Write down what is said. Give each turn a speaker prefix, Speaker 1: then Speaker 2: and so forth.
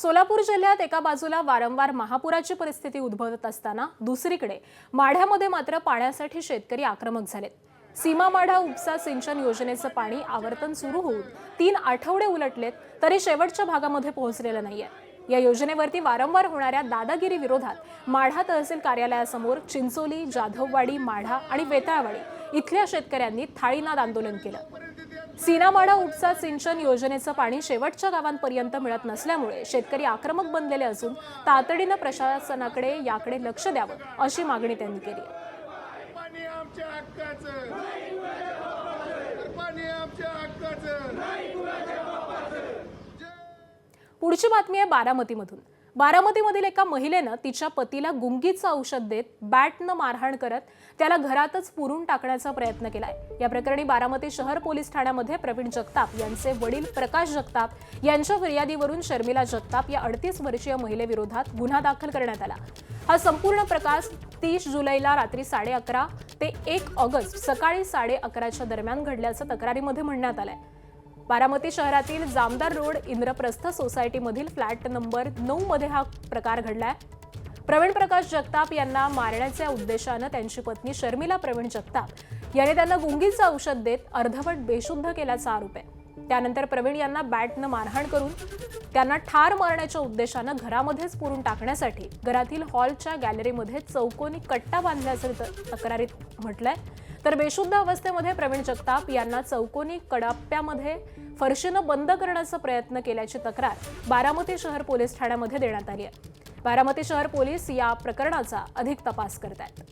Speaker 1: सोलापूर जिल्ह्यात एका बाजूला वारंवार महापुराची परिस्थिती उद्भवत असताना दुसरीकडे माढ्यामध्ये मात्र पाण्यासाठी शेतकरी आक्रमक झालेत. सीमा माढा उपसा सिंचन योजनेचं पाणी आवर्तन सुरू होऊन 3 आठवडे उलटलेत तरी शेवटच्या भागामध्ये पोहोचलेलं नाहीये. या योजनेवरती वारंवार होणाऱ्या दादागिरी विरोधात माढा तहसील कार्यालयासमोर चिंचोली, जाधववाडी, माढा आणि वेताळवाडी इथल्या शेतकऱ्यांनी थाळीनाद आंदोलन केलं. सीना माढा उपसा सिंचन योजनेचं पाणी शेवटच्या गावांपर्यंत मिळत नसल्यामुळे शेतकरी आक्रमक बनलेले असून तातडीनं प्रशासनाकडे याकडे लक्ष द्यावं अशी मागणी त्यांनी केली. पुढची बातमी आहे बारामतीमधून. बारामतीमधील एका महिलेनं तिच्या पतीला गुंगीचं औषध देत बॅटनं मारहाण करत त्याला घरातच पुरून टाकण्याचा प्रयत्न केलाय. या प्रकरणी बारामती शहर पोलीस ठाण्यामध्ये प्रवीण जगताप यांचे वडील प्रकाश जगताप यांच्या फिर्यादीवरून शर्मिला जगताप या 38 वर्षीय महिलेविरोधात गुन्हा दाखल करण्यात आला. हा संपूर्ण प्रकार 30 जुलैला रात्री 11:30 ते 1 ऑगस्ट सकाळी 11:30च्या दरम्यान घडल्याचं तक्रारीमध्ये म्हणण्यात आलंय. बारामती शहरातील जामदार रोड इंद्रप्रस्थ सोसायटीमधील फ्लॅट नंबर 9 मध्ये हा प्रकार घडलाय. प्रवीण प्रकाश जगताप यांना मारण्याच्या उद्देशानं त्यांची पत्नी शर्मिला प्रवीण जगताप याने त्यांना गुंगीचं औषध देत अर्धवट बेशुद्ध केल्याचा आरोप आहे. त्यानंतर प्रवीण यांना बॅटनं मारहाण करून त्यांना ठार मारण्याच्या उद्देशानं घरामध्येच पुरून टाकण्यासाठी घरातील हॉलच्या गॅलरीमध्ये चौकोनी कट्टा बांधल्याचं तक्रारीत म्हटलंय. तर बेशुद्ध अवस्थेमध्ये प्रवीण जगताप यांना चौकोनी कडाप्यामध्ये फरशीनं बंद करण्याचा प्रयत्न केल्याची तक्रार बारामती शहर पोलीस ठाण्यामध्ये देण्यात आली आहे. बारामती शहर पोलीस या प्रकरणाचा अधिक तपास करत आहेत.